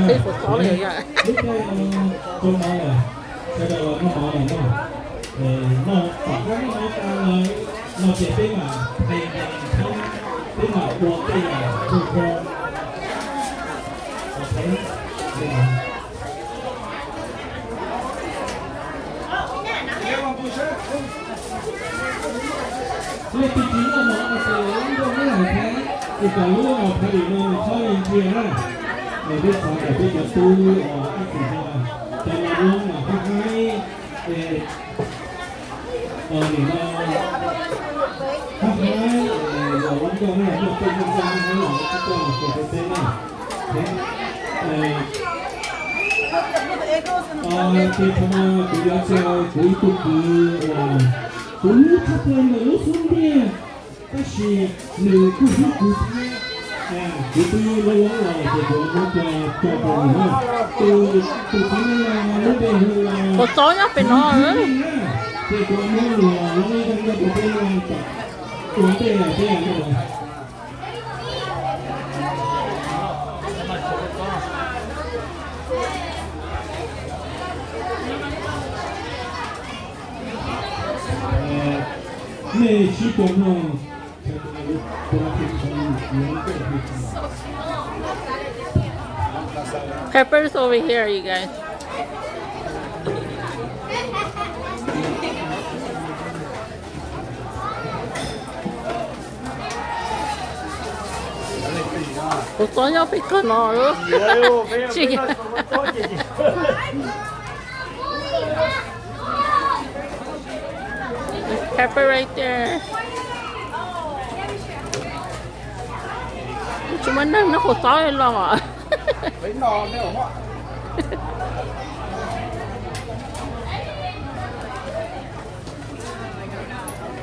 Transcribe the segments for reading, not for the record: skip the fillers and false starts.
Thấy một có này vậy. Lúc đây tôi nói là bây giờ nó hỏi là nó phản ứng nó ta nói nó chỉ biết là thầy không biết là buộc cái là tôi không thấy Lê Thị Chính là nó là cái nó là thế thì cả lúc mà thầy nó cho lên kia á để biết sao để biết là tôi áp dụng ra cho nó luôn mà không hay để để nó không hay rồi vẫn còn là một cái không gian hay là cái con của cái tên này thì thằng bây giờ sẽ cuối cùng cứ thắp lên lửa xuống đi cái gì lửa cứ hút cứ thay thì tôi lâu rồi thì tôi muốn cho bọn nó từ tháng lúc đây là Một số nhá phải nó nữa. thì tôi muốn là nó đi đang được cái là tôi đây là cái này rồi 네, 시공은 Pepper's over here, you guys. Một số nhá phải cân nó nữa. Chị. Pepper right there. Chúng mình đang nó khổ sói lên lòng ạ. Lấy nò mới ổn ạ.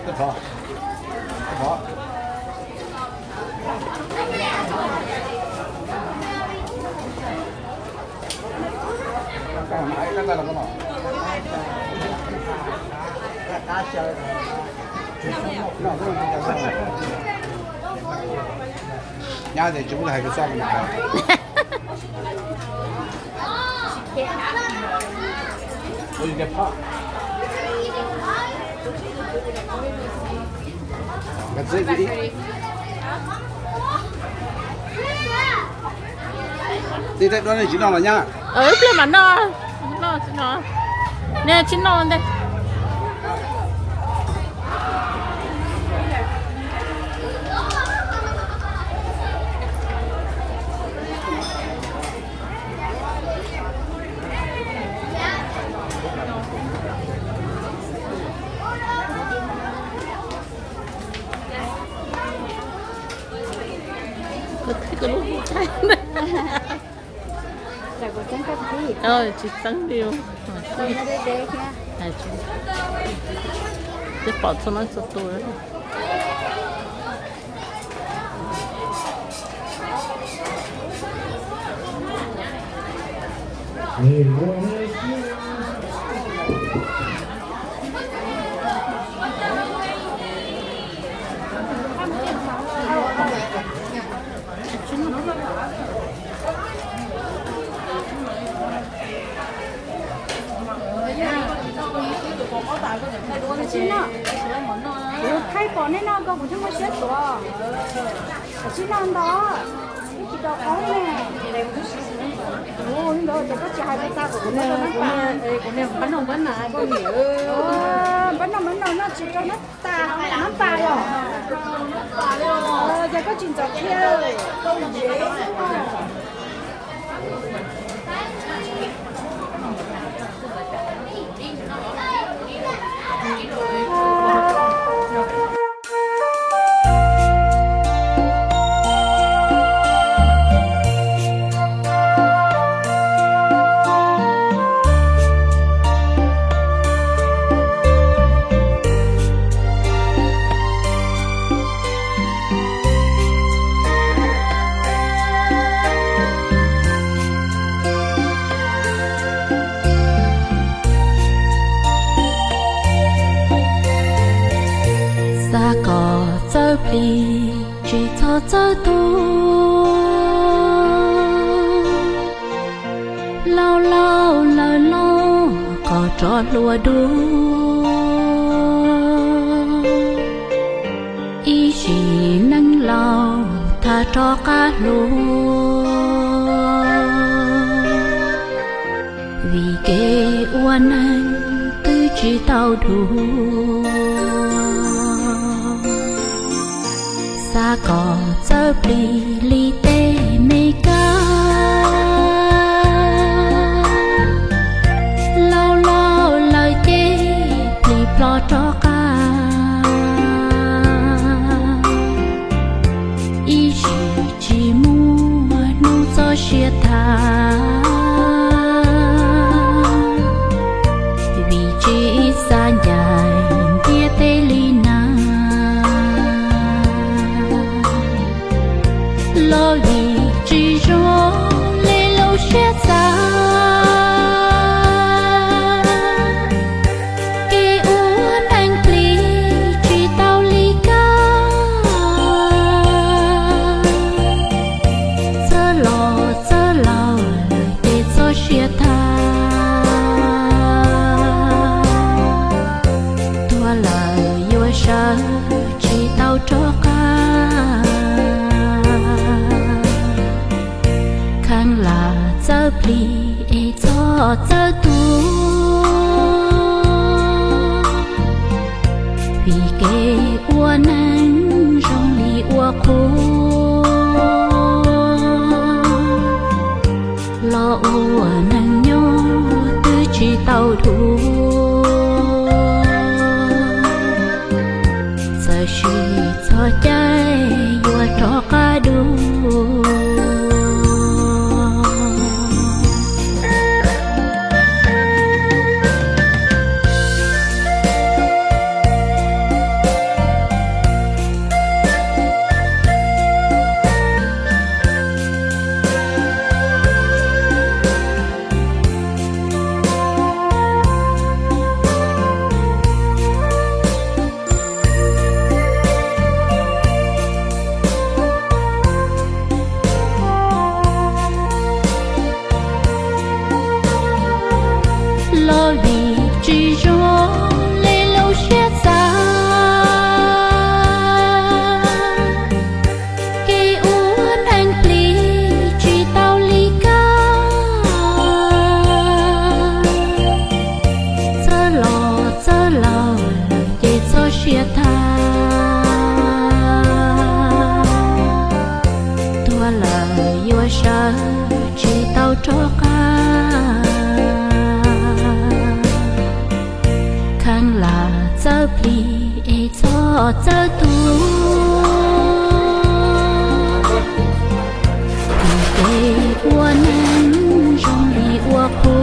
Rất khó. Khó. Cái nãy cái là cái nào? Cá chơi. Nhà thì chúng ta hay cái xoay này. Ôi đẹp quá. Cái gì đi? Đi đây đó này chín nào mà nhá. Lên mà nó. Nè chín nó đây. Cái lúc cháy Là của trắng cái gì? chị trắng điều. Đây kia. Cái bỏ cho nó cho tôi. chín nó, thay bỏ nên nó có một chút mất chết rồi, chín non đó, cái chị đó có nè, ôi đó chỉ có chị hai cái ta của mình bánh hồng bánh nào có nhiều, bánh hồng nó chỉ cho nó ta rồi, giờ có chuyện gì kia, công gì chỉ cho tôi lâu lâu lời lo có trò lùa đu ý chỉ nâng lâu tha cho cá lùa vì kê uan anh tư chỉ tao đủ xa có chớ bì ly tê mê ca lâu lâu lời chê bì plọ cho ca ý chỉ mua nu cho xia thà vì chỉ xa dài kia tê ly na lo vì chỉ cho lê lâu xia xa kỳ uốn anh ly chỉ tao ly ca chớ lo lời tê cho xia tha tua lời yêu sa chỉ tao cho ca khang là chớ pli e cho chớ tu vì kê uốn anh rong li ua khô lo ua nang nhô tư chỉ tao thu giờ chỉ cho trái ua cho cá đu lo vì chỉ cho lê lâu xia xa kỳ uốn anh pli chỉ tao ly ca chớ lo để cho xia tha tua lời yêu sa chỉ tao cho ca khang là chớ pli e cho chớ tu vì kê uốn anh rong li ua khô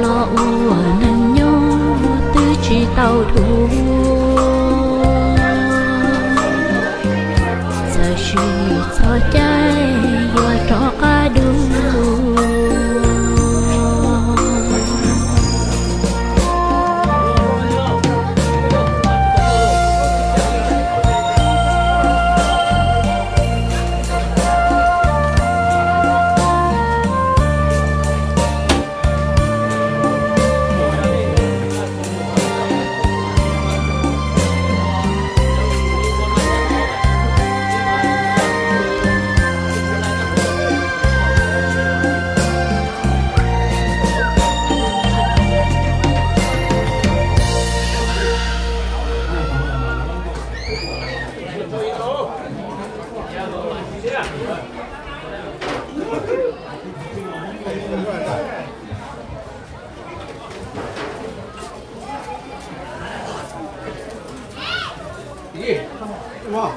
lo ua nang nhô tư chỉ tao thu giờ chỉ cho trái yêu cho cá đu Wow.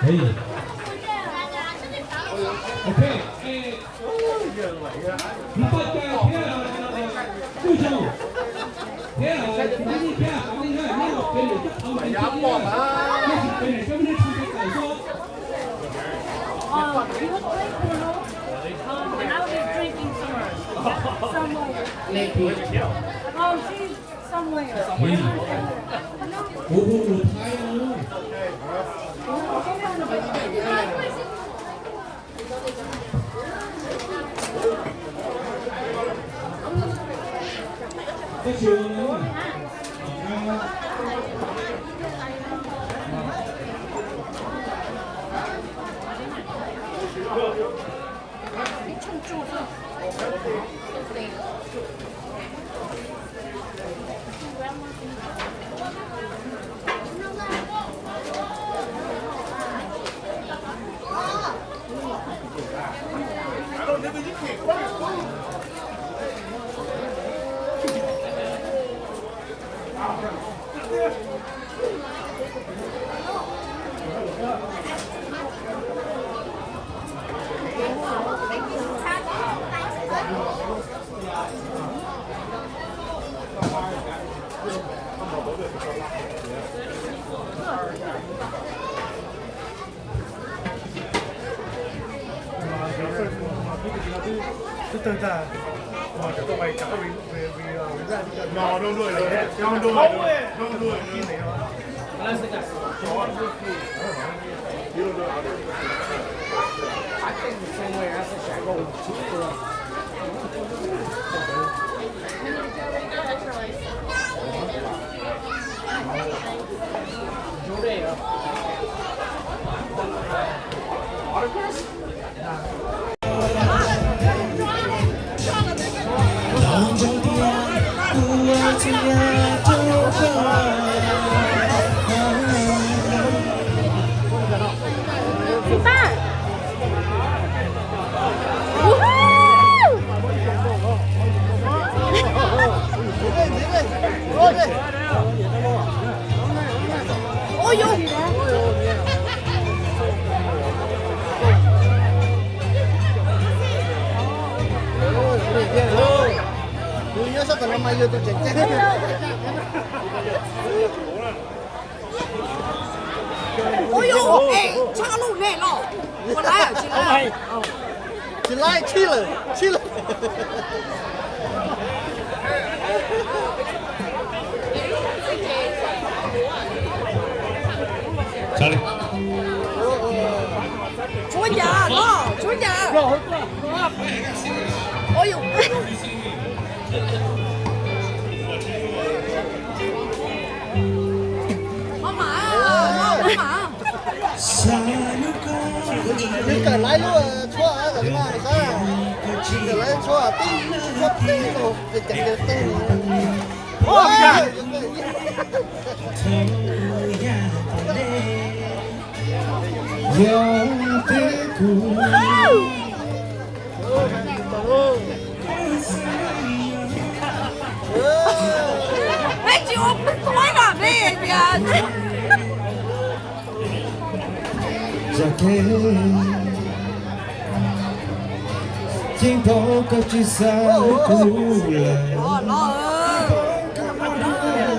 Hey. Okay. Empat kali dia tujuh. Dia ini dia paling hal ni okey. Banyak apa lah. Ini sebenarnya kita tahu. Oh, you look like Bruno. And I was drinking somewhere. Oh, she's somewhere. Oh, Thailand. Cái chiều nữa từ từ mà cái tụi mày chắc là vì ra nó đâu đuổi rồi đấy, không đuổi cái này thôi. ôi呦，哎，差路累了，我来啊，起来，起来。Charlie. Chúa nhà, nó, chúa nhà. Ôi呦。你敢来路错啊？怎么办？你敢来错啊？对，错对喽，这讲的对。镜头高举三姑来，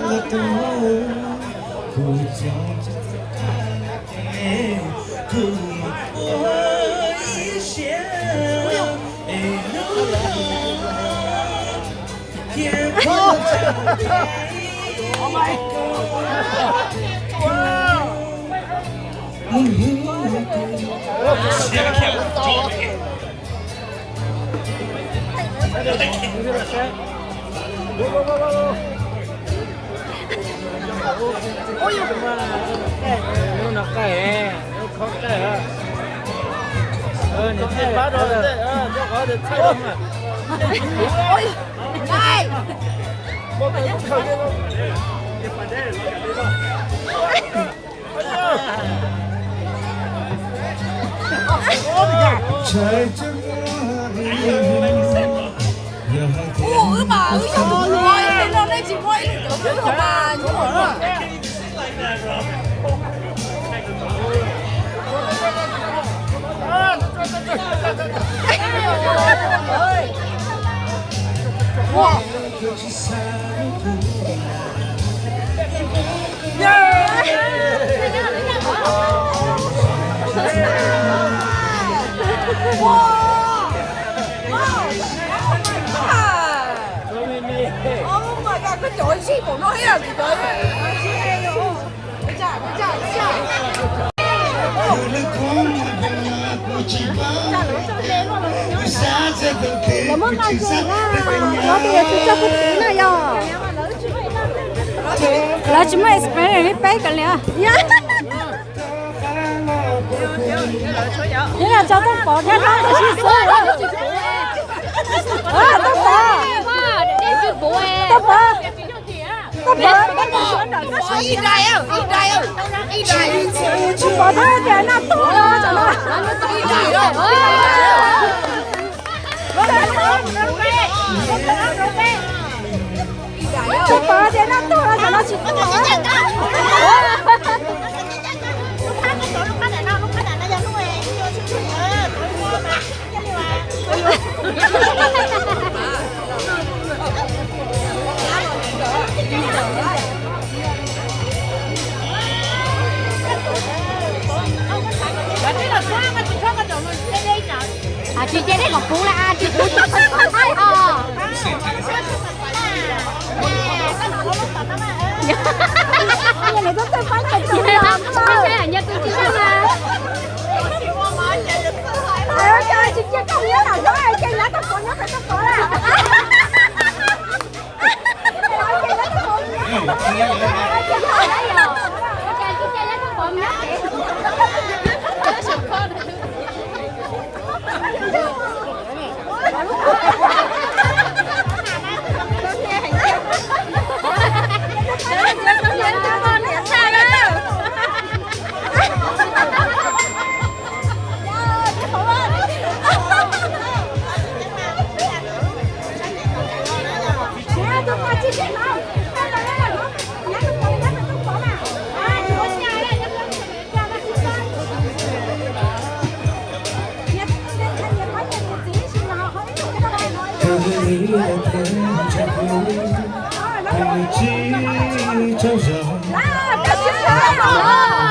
不叫我一笑，天nó cày nó khó cày à nhìn thấy bắt rồi cho có được thay đông à ôi này trời chân ủa mà ơi cho tôi nó lấy chỉ quay được cái mà nhưng mà cái chỗ chị của nó hết rồi thì tới Nó mất bao nhiêu nó bây giờ chúng ta có tí này rồi là chúng mày spray này bé cái này thế là cháu không bỏ theo nó thì chỉ số tao bỏ tao bỏ ít đây không ít đây chúng bỏ thôi thì nó tốt rồi cho nó ít đây đâu chúng bỏ thì nó tốt rồi cho nó chỉ có à chị chơi đấy ngọc phú là chị phú cho thân thôi nhà này có cái phái cái chỗ nào không chơi nhà tôi chỉ là trời chị chơi không nhớ nào đó ai chơi lá tao nhớ phải tao bỏ là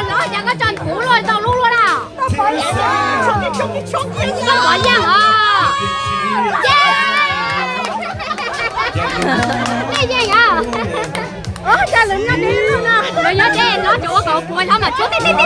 nó chẳng có chân phú rồi tao luôn luôn à bỏ nhang à nghe gì à cha lụm nó đi luôn à rồi nhớ thế nó chỗ cậu cùi lắm mà chú tí tí tí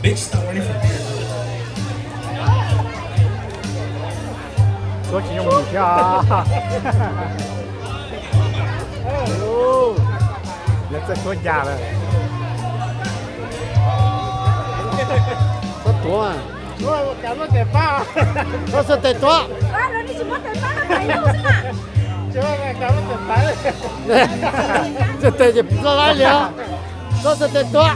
Big star ready for beer. số chỉ dùng một kia rất là số già rồi 这多啊，我讲了点八，这是得多，啊，那你是我得帮他买肉是吗？就讲了点八。这得就不知道来了，这是得多。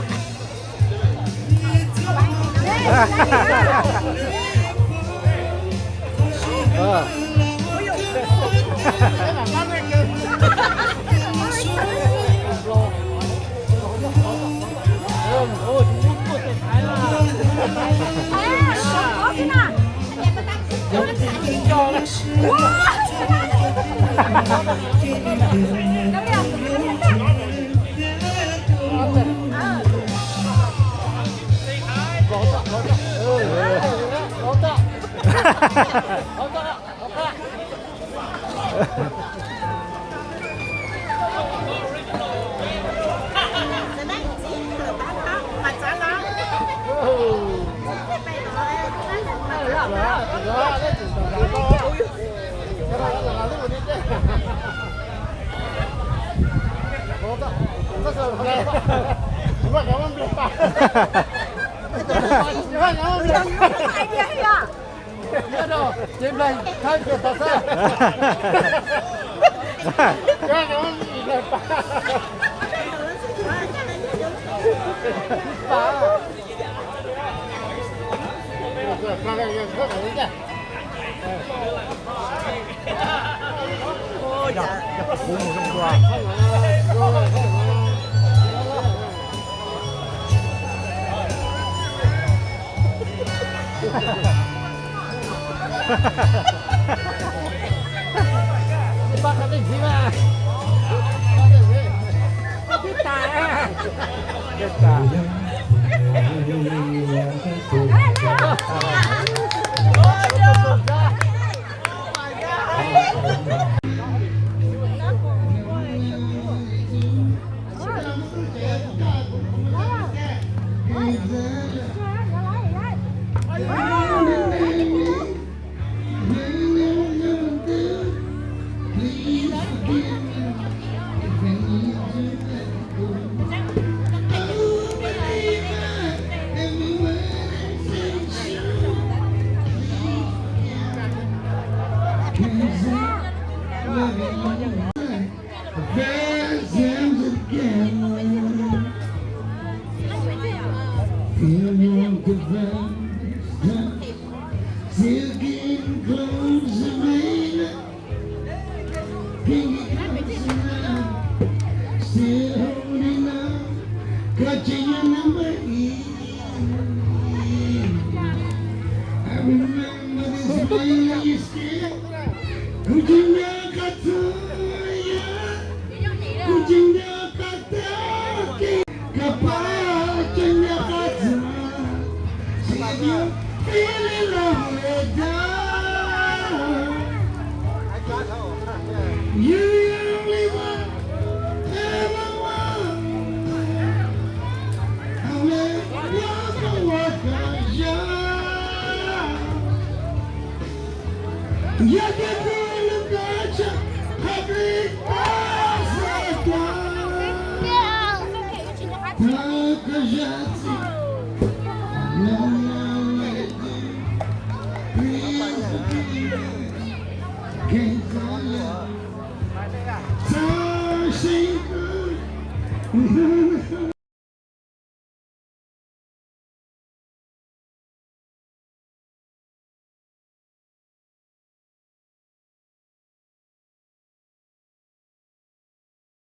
Can't